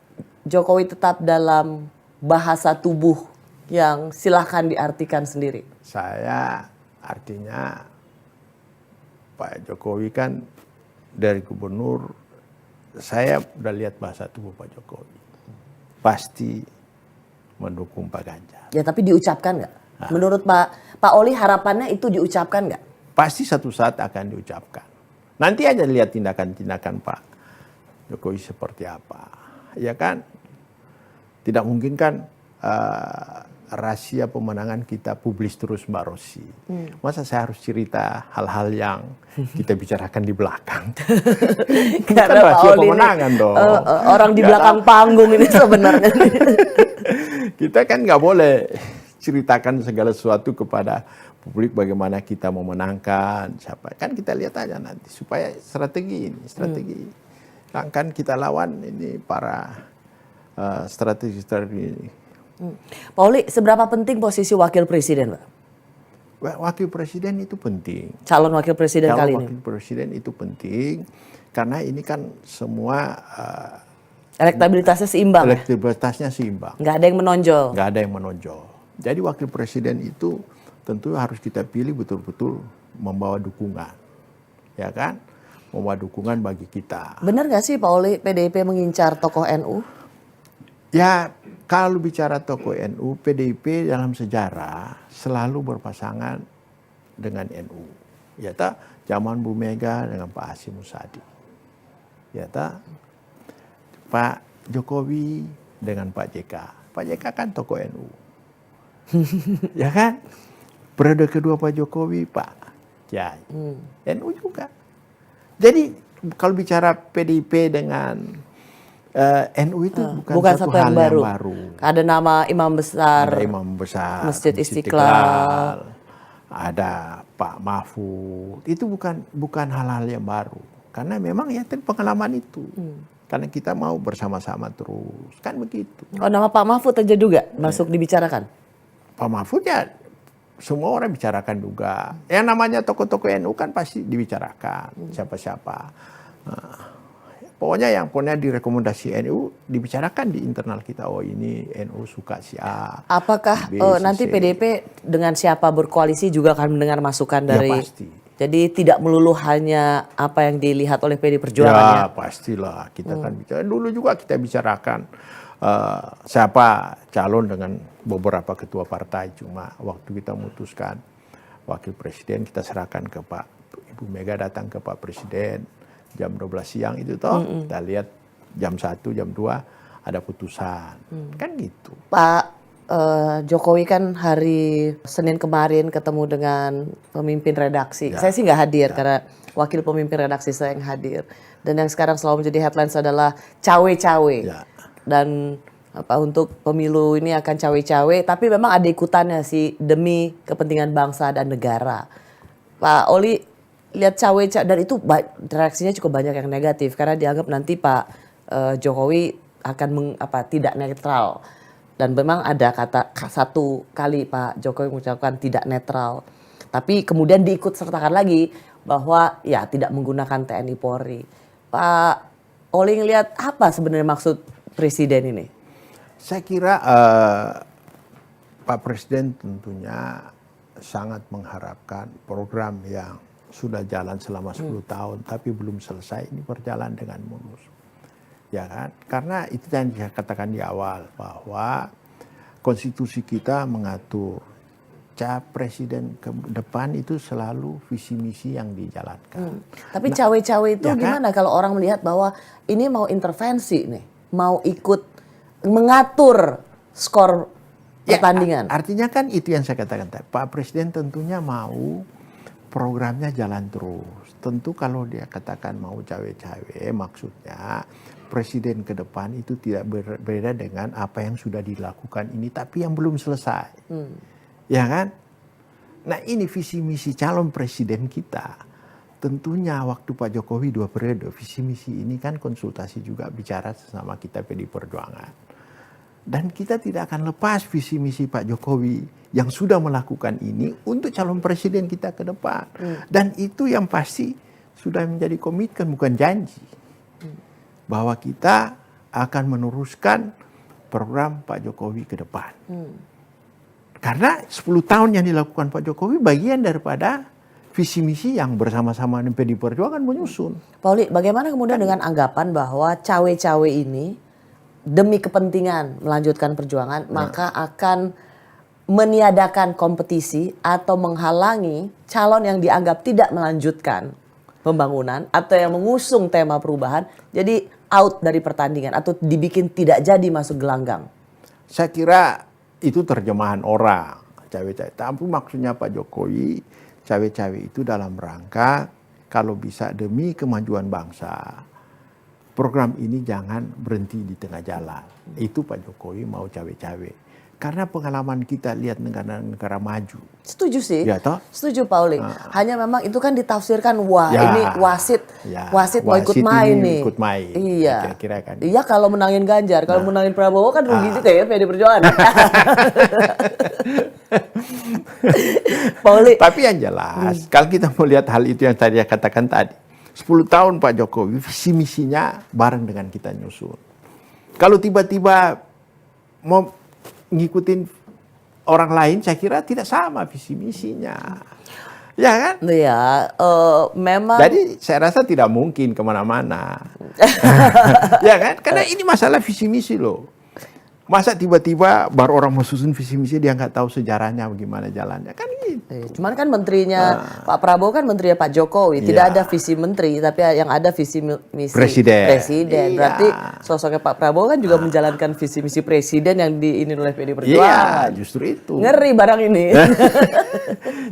[SPEAKER 1] Jokowi tetap dalam bahasa tubuh yang silahkan diartikan sendiri?
[SPEAKER 2] Saya artinya Pak Jokowi kan dari gubernur, saya udah lihat bahasa tubuh Pak Jokowi. Pasti mendukung Pak Ganjar.
[SPEAKER 1] Ya tapi diucapkan nggak? Menurut Pak Oli harapannya itu diucapkan nggak?
[SPEAKER 2] Pasti satu saat akan diucapkan. Nanti aja lihat tindakan-tindakan Pak Jokowi seperti apa. Ya kan? Tidak mungkin kan rahasia pemenangan kita publis terus Mbak Rosi. Masa saya harus cerita hal-hal yang kita bicarakan di belakang? Bukan rahasia pemenangan dong.
[SPEAKER 1] Orang di belakang panggung ini sebenarnya.
[SPEAKER 2] Kita kan nggak boleh ceritakan segala sesuatu kepada publik bagaimana kita memenangkan siapa. Kan kita lihat aja nanti supaya strategi. Kan kita lawan ini para strategi-strategi ini.
[SPEAKER 1] Pak Oli, seberapa penting posisi wakil presiden, Pak?
[SPEAKER 2] Wakil presiden itu penting.
[SPEAKER 1] Calon wakil presiden kali ini.
[SPEAKER 2] Wakil presiden itu penting karena ini kan semua
[SPEAKER 1] Elektabilitasnya seimbang.
[SPEAKER 2] elektabilitasnya seimbang.
[SPEAKER 1] Nggak ada yang menonjol.
[SPEAKER 2] Nggak ada yang menonjol. Jadi wakil presiden itu tentu harus kita pilih betul-betul membawa dukungan, ya kan? Membawa dukungan bagi kita.
[SPEAKER 1] Benar nggak sih Pak Oli PDIP mengincar tokoh NU?
[SPEAKER 2] Ya, kalau bicara tokoh NU, PDIP dalam sejarah selalu berpasangan dengan NU. Ya tak, zaman Bu Mega dengan Pak Hasyim Muzadi. Ya tak, Pak Jokowi dengan Pak JK. Pak JK kan tokoh NU. Ya kan? Periode kedua Pak Jokowi, Pak Kiai. NU juga. Jadi kalau bicara PDIP dengan NU itu bukan satu hal yang baru.
[SPEAKER 1] Ada nama imam besar.
[SPEAKER 2] Ada imam besar
[SPEAKER 1] Masjid Istiqlal.
[SPEAKER 2] Ada Pak Mahfud. Itu bukan hal-hal yang baru. Karena memang ya pengalaman itu. Karena kita mau bersama-sama terus. Kan begitu.
[SPEAKER 1] Oh, nama Pak Mahfud aja juga masuk dibicarakan? Pak
[SPEAKER 2] Mahfud ya semua orang bicarakan juga. Yang namanya tokoh-tokoh NU kan pasti dibicarakan. Siapa-siapa. Pokoknya yang direkomendasi NU dibicarakan di internal kita. Oh ini NU suka si A.
[SPEAKER 1] Apakah
[SPEAKER 2] B,
[SPEAKER 1] nanti
[SPEAKER 2] C.
[SPEAKER 1] PDIP dengan siapa berkoalisi juga akan mendengar masukan dari?
[SPEAKER 2] Ya pasti.
[SPEAKER 1] Jadi tidak melulu hanya apa yang dilihat oleh PD Perjuangan.
[SPEAKER 2] Ya pastilah kita kan bicara. Dulu juga kita bicarakan siapa calon dengan beberapa ketua partai. Cuma waktu kita memutuskan wakil presiden kita serahkan ke Pak Ibu Mega datang ke Pak Presiden jam 12 siang itu toh. Kita lihat jam 1, jam 2 ada putusan. Kan gitu.
[SPEAKER 1] Pak Jokowi kan hari Senin kemarin ketemu dengan pemimpin redaksi.
[SPEAKER 2] Ya.
[SPEAKER 1] Saya sih nggak hadir karena wakil pemimpin redaksi saya yang hadir. Dan yang sekarang selalu menjadi headlines adalah cawe-cawe.
[SPEAKER 2] Ya.
[SPEAKER 1] Dan untuk pemilu ini akan cawe-cawe. Tapi memang ada ikutannya sih demi kepentingan bangsa dan negara. Pak Oli lihat cawe-cawe dan itu reaksinya cukup banyak yang negatif karena dianggap nanti Pak Jokowi akan tidak netral. Dan memang ada kata satu kali Pak Jokowi mengucapkan tidak netral. Tapi kemudian diikut sertakan lagi bahwa ya tidak menggunakan TNI Polri. Pak Oli ngelihat apa sebenarnya maksud Presiden ini?
[SPEAKER 2] Saya kira Pak Presiden tentunya sangat mengharapkan program yang sudah jalan selama 10 tahun tapi belum selesai ini berjalan dengan mulus. Ya kan? Karena itu yang saya katakan di awal bahwa konstitusi kita mengatur presiden ke depan itu selalu visi misi yang dijalankan.
[SPEAKER 1] Tapi cawe-cawe itu
[SPEAKER 2] ya
[SPEAKER 1] gimana kalau orang melihat bahwa ini mau intervensi nih, mau ikut mengatur skor pertandingan.
[SPEAKER 2] Artinya kan itu yang saya katakan tadi. Pak Presiden tentunya mau programnya jalan terus. Tentu kalau dia katakan mau cawe-cawe, maksudnya presiden ke depan itu tidak berbeda dengan apa yang sudah dilakukan ini, tapi yang belum selesai. Ya kan? Nah ini visi misi calon presiden kita. Tentunya waktu Pak Jokowi 2 periode, visi misi ini kan konsultasi juga bicara sesama kita PDI Perjuangan. Dan kita tidak akan lepas visi misi Pak Jokowi yang sudah melakukan ini untuk calon presiden kita ke depan. Dan itu yang pasti sudah menjadi komitmen, bukan janji. Bahwa kita akan meneruskan program Pak Jokowi ke depan. Karena 10 tahun yang dilakukan Pak Jokowi bagian daripada visi misi yang bersama-sama dengan PDI Perjuangan menyusun.
[SPEAKER 1] Pak Oli, bagaimana kemudian dengan anggapan bahwa cawe-cawe ini demi kepentingan melanjutkan perjuangan, maka akan meniadakan kompetisi atau menghalangi calon yang dianggap tidak melanjutkan pembangunan atau yang mengusung tema perubahan jadi out dari pertandingan atau dibikin tidak jadi masuk gelanggang?
[SPEAKER 2] Saya kira itu terjemahan orang, cawe-cawe. Tapi maksudnya Pak Jokowi, cawe-cawe itu dalam rangka kalau bisa demi kemajuan bangsa. Program ini jangan berhenti di tengah jalan. Itu Pak Jokowi mau cawe-cawe. Karena pengalaman kita lihat negara-negara maju.
[SPEAKER 1] Setuju sih.
[SPEAKER 2] Ya, toh?
[SPEAKER 1] Setuju Pak Oli. Hanya memang itu kan ditafsirkan wah
[SPEAKER 2] Ya,
[SPEAKER 1] ini wasit mau ikut
[SPEAKER 2] wasit
[SPEAKER 1] main
[SPEAKER 2] ini
[SPEAKER 1] nih.
[SPEAKER 2] ikut main.
[SPEAKER 1] Iya.
[SPEAKER 2] Kira-kira kan.
[SPEAKER 1] Iya kalau menangin Ganjar, kalau menangin Prabowo kan rugi juga ya PDI Perjuangan. Pak Oli.
[SPEAKER 2] Tapi yang jelas, kalau kita melihat hal itu yang tadi saya katakan tadi, 10 tahun Pak Jokowi visi misinya bareng dengan kita nyusun. Kalau tiba-tiba mau ngikutin orang lain, saya kira tidak sama visi misinya. Ya kan?
[SPEAKER 1] Iya, memang.
[SPEAKER 2] Jadi saya rasa tidak mungkin kemana-mana. Ya kan? Karena ini masalah visi misi loh. Masa tiba-tiba baru orang mau susun visi misi dia nggak tahu sejarahnya bagaimana jalannya kan gitu.
[SPEAKER 1] Cuman kan menterinya Pak Prabowo kan menterinya Pak Jokowi, tidak ada visi menteri tapi yang ada visi misi presiden. Berarti sosoknya Pak Prabowo kan juga menjalankan visi misi presiden yang diinin oleh PDI Perjuangan.
[SPEAKER 2] Iya, justru itu.
[SPEAKER 1] Ngeri barang ini.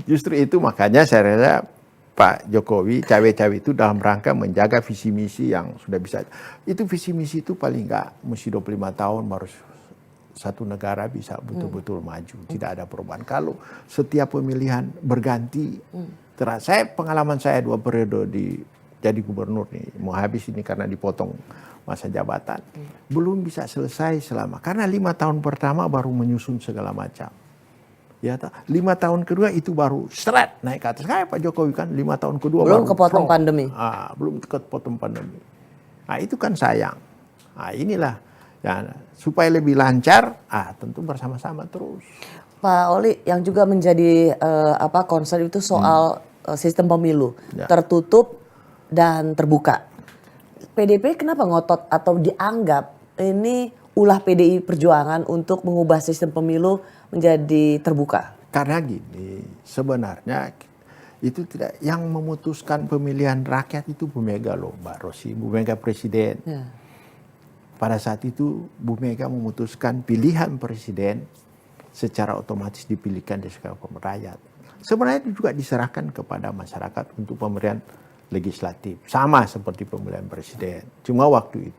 [SPEAKER 2] Justru itu makanya saya rasa Pak Jokowi cawe-cawe itu dalam rangka menjaga visi misi yang sudah bisa. Itu visi misi itu paling nggak mesti 25 tahun baru satu negara bisa betul-betul maju, tidak ada perubahan. Kalau setiap pemilihan berganti, pengalaman saya 2 periode jadi gubernur nih, mau habis ini karena dipotong masa jabatan, belum bisa selesai karena 5 tahun pertama baru menyusun segala macam. Ya, 5 tahun kedua itu baru naik ke atas. Kayak Pak Jokowi kan 5 tahun kedua
[SPEAKER 1] belum kepotong pandemi.
[SPEAKER 2] Belum kepotong pandemi. Nah itu kan sayang. Nah inilah. Ya, supaya lebih lancar, tentu bersama-sama terus.
[SPEAKER 1] Pak Oli, yang juga menjadi concern itu soal sistem pemilu tertutup dan terbuka. PDIP kenapa ngotot atau dianggap ini ulah PDI Perjuangan untuk mengubah sistem pemilu menjadi terbuka?
[SPEAKER 2] Karena gini, sebenarnya itu tidak yang memutuskan pemilihan rakyat itu Bu Mega loh, Mbak Rosi, Bu Mega presiden. Ya. Pada saat itu Bu Mega memutuskan pilihan presiden secara otomatis dipilihkan di segala rakyat. Sebenarnya itu juga diserahkan kepada masyarakat untuk pemilihan legislatif. Sama seperti pemilihan presiden. Cuma waktu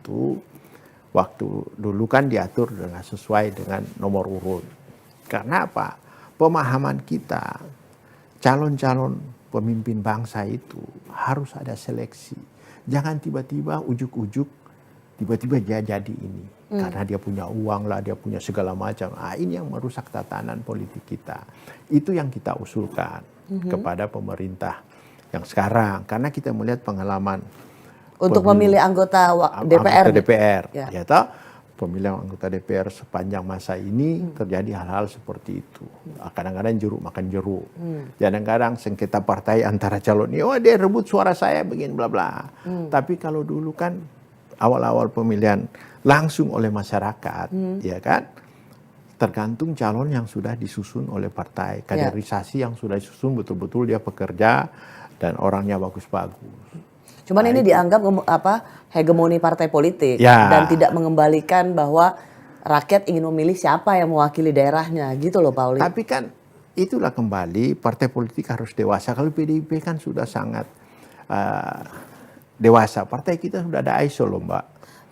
[SPEAKER 2] dulu kan diatur sesuai dengan nomor urut. Karena apa? Pemahaman kita calon-calon pemimpin bangsa itu harus ada seleksi. Jangan tiba-tiba ujuk-ujuk, tiba-tiba dia jadi ini. Karena dia punya uang lah, dia punya segala macam. Ini yang merusak tatanan politik kita. Itu yang kita usulkan kepada pemerintah yang sekarang. Karena kita melihat pengalaman
[SPEAKER 1] Untuk memilih anggota DPR.
[SPEAKER 2] Anggota DPR.
[SPEAKER 1] Ya.
[SPEAKER 2] Ya toh? Pemilihan anggota DPR sepanjang masa ini terjadi hal-hal seperti itu. Kadang-kadang jeruk makan jeruk. Kadang-kadang sengketa partai antara calon ini, oh dia rebut suara saya begini bla bla. Tapi kalau dulu kan awal-awal pemilihan langsung oleh masyarakat, ya kan? Tergantung calon yang sudah disusun oleh partai, kaderisasi yang sudah disusun betul-betul dia pekerja dan orangnya bagus-bagus.
[SPEAKER 1] Cuman ini dianggap hegemoni partai politik
[SPEAKER 2] Ya.
[SPEAKER 1] dan tidak mengembalikan bahwa rakyat ingin memilih siapa yang mewakili daerahnya gitu loh, Pauli.
[SPEAKER 2] Tapi kan itulah kembali partai politik harus dewasa. Kalau PDIP kan sudah sangat dewasa. Partai kita sudah ada ISO loh, Mbak.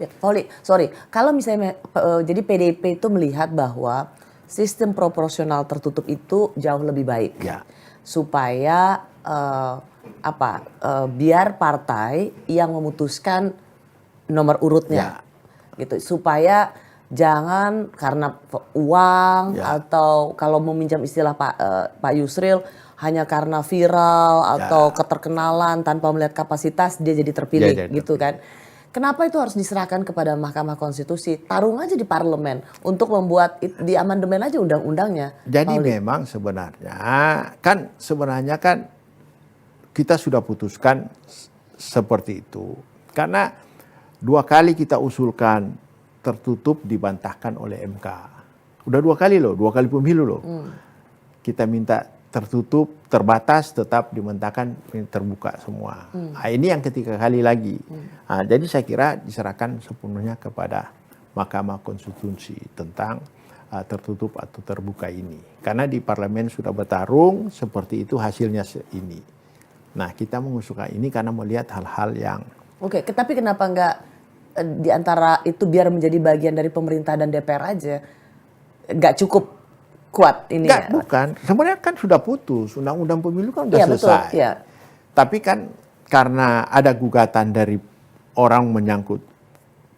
[SPEAKER 1] Ya, Pauli, sorry, kalau misalnya jadi PDIP itu melihat bahwa sistem proporsional tertutup itu jauh lebih baik,
[SPEAKER 2] Ya.
[SPEAKER 1] supaya biar partai yang memutuskan nomor urutnya, gitu, supaya jangan karena uang atau kalau meminjam istilah Pak Yusril hanya karena viral atau keterkenalan tanpa melihat kapasitas dia jadi terpilih, gitu kan. Kenapa itu harus diserahkan kepada Mahkamah Konstitusi? Tarung aja di parlemen untuk membuat di amandemen aja undang-undangnya.
[SPEAKER 2] Jadi
[SPEAKER 1] Pauli.
[SPEAKER 2] memang sebenarnya kan kita sudah putuskan seperti itu. Karena 2 kali kita usulkan tertutup dibantahkan oleh MK. Udah 2 kali loh, 2 kali pemilu loh. Kita minta tertutup, terbatas, tetap dimentahkan terbuka semua. Ini yang ketiga kali lagi. Jadi saya kira diserahkan sepenuhnya kepada Mahkamah Konstitusi tentang tertutup atau terbuka ini. Karena di parlemen sudah bertarung, seperti itu hasilnya ini. Nah, kita mengusulkan ini karena melihat hal-hal yang...
[SPEAKER 1] Oke, tapi kenapa nggak di antara itu biar menjadi bagian dari pemerintah dan DPR aja? Nggak cukup kuat ini
[SPEAKER 2] Enggak,
[SPEAKER 1] ya?
[SPEAKER 2] bukan. Sebenarnya kan sudah putus. Undang-undang pemilu kan sudah
[SPEAKER 1] Iya,
[SPEAKER 2] selesai.
[SPEAKER 1] betul, ya.
[SPEAKER 2] Tapi kan karena ada gugatan dari orang menyangkut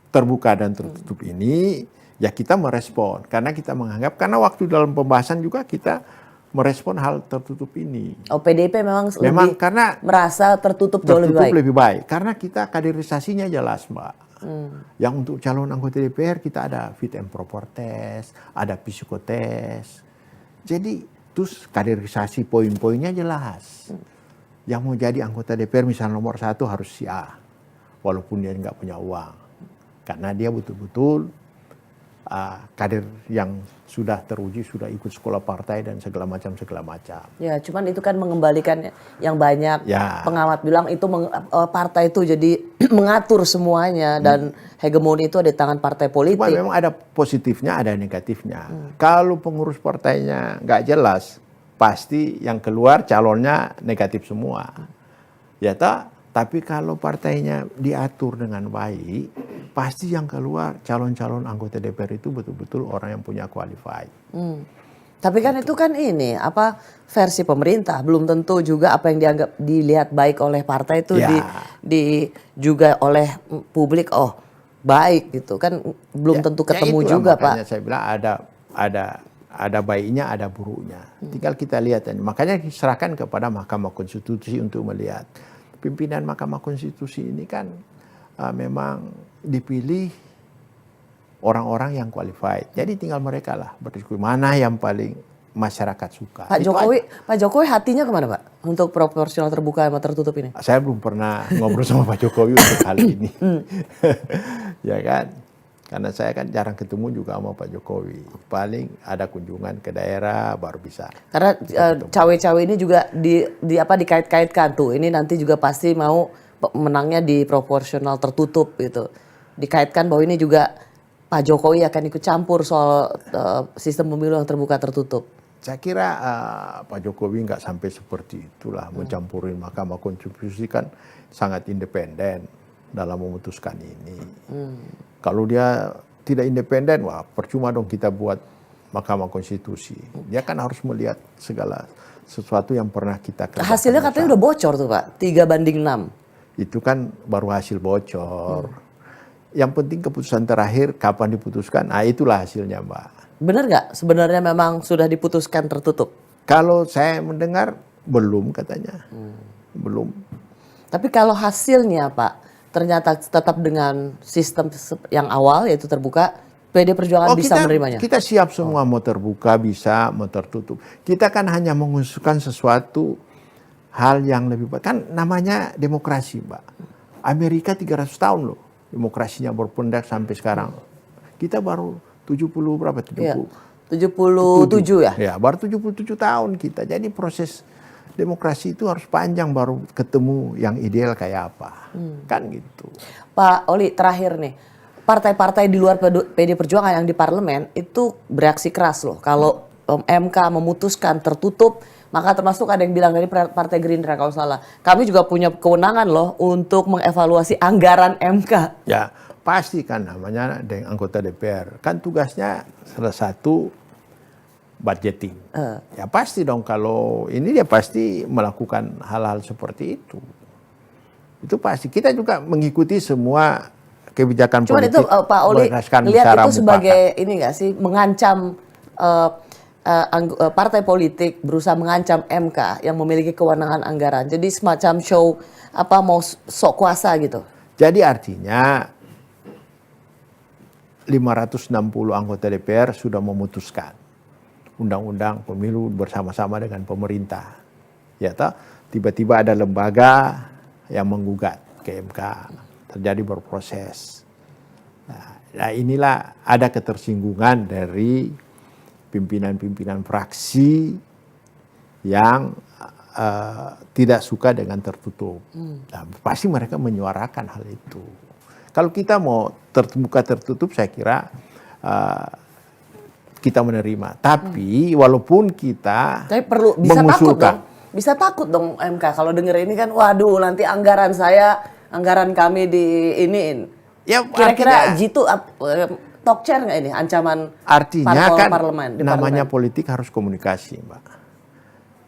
[SPEAKER 2] terbuka dan tertutup ini, ya kita merespon. Karena kita menganggap, karena waktu dalam pembahasan juga kita merespon hal tertutup ini.
[SPEAKER 1] Oh, PDIP memang lebih
[SPEAKER 2] karena
[SPEAKER 1] merasa tertutup jauh lebih baik.
[SPEAKER 2] lebih baik. Karena kita kaderisasinya jelas, Mbak. Yang untuk calon anggota DPR kita ada fit and proper test, ada psikotes. Jadi terus kaderisasi poin-poinnya jelas. Yang mau jadi anggota DPR misalnya nomor 1 harus si A, walaupun dia nggak punya uang, karena dia betul-betul kader yang sudah teruji, sudah ikut sekolah partai dan segala macam.
[SPEAKER 1] Ya, cuman itu kan mengembalikan yang banyak pengamat bilang itu partai itu jadi mengatur semuanya dan hegemoni itu ada di tangan partai politik.
[SPEAKER 2] Cuma memang ada positifnya, ada negatifnya. Kalau pengurus partainya nggak jelas, pasti yang keluar calonnya negatif semua. Ya tak? Tapi kalau partainya diatur dengan baik, pasti yang keluar calon-calon anggota DPR itu betul-betul orang yang punya qualified.
[SPEAKER 1] Tapi kan itu kan ini versi pemerintah, belum tentu juga apa yang dilihat baik oleh partai itu juga oleh publik baik gitu kan, belum tentu ketemu juga, Pak.
[SPEAKER 2] Makanya saya bilang ada baiknya, ada buruknya. Tinggal kita lihat. Makanya diserahkan kepada Mahkamah Konstitusi untuk melihat. Pimpinan Mahkamah Konstitusi ini kan memang dipilih orang-orang yang qualified. Jadi tinggal mereka lah berdiskusi mana yang paling masyarakat suka.
[SPEAKER 1] Pak Jokowi hatinya kemana, Pak? Untuk proporsional terbuka sama tertutup ini?
[SPEAKER 2] Saya belum pernah ngobrol sama Pak Jokowi untuk hal ini. Ya kan? Karena saya kan jarang ketemu juga sama Pak Jokowi. Paling ada kunjungan ke daerah baru bisa.
[SPEAKER 1] Karena cawe-cawe ini juga dikait-kaitkan tuh. Ini nanti juga pasti mau menangnya di proporsional tertutup gitu. Dikaitkan bahwa ini juga Pak Jokowi akan ikut campur soal sistem pemilu yang terbuka tertutup.
[SPEAKER 2] Saya kira Pak Jokowi nggak sampai seperti itulah mencampurin. Mahkamah Konstitusi kan sangat independen dalam memutuskan ini. Kalau dia tidak independen, wah percuma dong kita buat Mahkamah Konstitusi. Dia kan harus melihat segala sesuatu yang pernah kita kerjakan.
[SPEAKER 1] Hasilnya katanya udah bocor tuh Pak, 3/6.
[SPEAKER 2] Itu kan baru hasil bocor. Yang penting keputusan terakhir kapan diputuskan, itulah hasilnya Mbak.
[SPEAKER 1] Bener nggak sebenarnya memang sudah diputuskan tertutup?
[SPEAKER 2] Kalau saya mendengar belum katanya. Belum.
[SPEAKER 1] Tapi kalau hasilnya Pak, ternyata tetap dengan sistem yang awal yaitu terbuka, PD Perjuangan bisa menerimanya?
[SPEAKER 2] Kita siap semua mau terbuka bisa, mau tertutup. Kita kan hanya mengusulkan sesuatu hal yang lebih baik. Kan namanya demokrasi Mbak. Amerika 300 tahun loh demokrasinya berpundak sampai sekarang. Kita baru 70 berapa?
[SPEAKER 1] 77 ya?
[SPEAKER 2] Ya, baru 77 tahun kita. Jadi proses demokrasi itu harus panjang baru ketemu yang ideal kayak apa. Kan gitu.
[SPEAKER 1] Pak Oli, terakhir nih. Partai-partai di luar PD Perjuangan yang di parlemen itu bereaksi keras loh. Kalau MK memutuskan tertutup, maka termasuk ada yang bilang dari Partai Gerindra kalau salah. Kami juga punya kewenangan loh untuk mengevaluasi anggaran MK.
[SPEAKER 2] Ya, pasti kan namanya dengan anggota DPR. Kan tugasnya salah satu budgeting. Ya pasti dong kalau ini dia pasti melakukan hal-hal seperti itu. Itu pasti. Kita juga mengikuti semua kebijakan
[SPEAKER 1] Cuma
[SPEAKER 2] politik.
[SPEAKER 1] itu Pak Oli lihat itu sebagai ini nggak sih mengancam partai politik berusaha mengancam MK yang memiliki kewenangan anggaran. Jadi semacam show mau sok kuasa gitu.
[SPEAKER 2] Jadi artinya 560 anggota DPR sudah memutuskan undang-undang pemilu bersama-sama dengan pemerintah. Ya toh, tiba-tiba ada lembaga yang menggugat ke MK. Terjadi berproses. Nah inilah ada ketersinggungan dari pimpinan-pimpinan fraksi yang tidak suka dengan tertutup. Nah, pasti mereka menyuarakan hal itu. Kalau kita mau terbuka tertutup, saya kira kita menerima. Tapi walaupun kita
[SPEAKER 1] perlu bisa takut dong MK kalau denger ini kan, waduh nanti anggaran kami diiniin. Ya, kira-kira jitu talk chair nggak ini ancaman
[SPEAKER 2] artinya kan
[SPEAKER 1] parlemen?
[SPEAKER 2] Namanya politik harus komunikasi Mbak.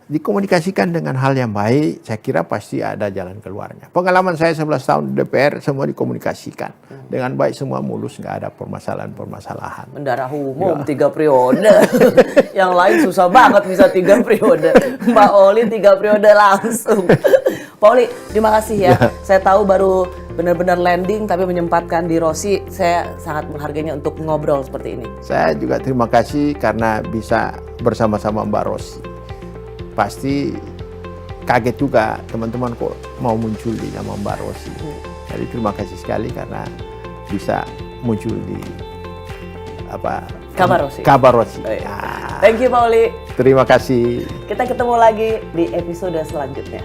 [SPEAKER 2] Dikomunikasikan dengan hal yang baik, saya kira pasti ada jalan keluarnya. Pengalaman saya 11 tahun di DPR semua dikomunikasikan dengan baik, semua mulus, nggak ada permasalahan-permasalahan.
[SPEAKER 1] Bendara umum 3 periode, yang lain susah banget bisa 3 periode. Mbak Oli 3 periode langsung. Pak Oli, terima kasih ya. Saya tahu baru benar-benar landing tapi menyempatkan di Rossi. Saya sangat menghargainya untuk ngobrol seperti ini.
[SPEAKER 2] Saya juga terima kasih karena bisa bersama-sama Mbak Rossi. Pasti kaget juga teman-teman kok mau muncul di nama Mbak Rossi. Jadi terima kasih sekali karena bisa muncul di
[SPEAKER 1] Kabar Rossi.
[SPEAKER 2] Kabar Rossi.
[SPEAKER 1] Thank you Pak Oli.
[SPEAKER 2] Terima kasih.
[SPEAKER 1] Kita ketemu lagi di episode selanjutnya.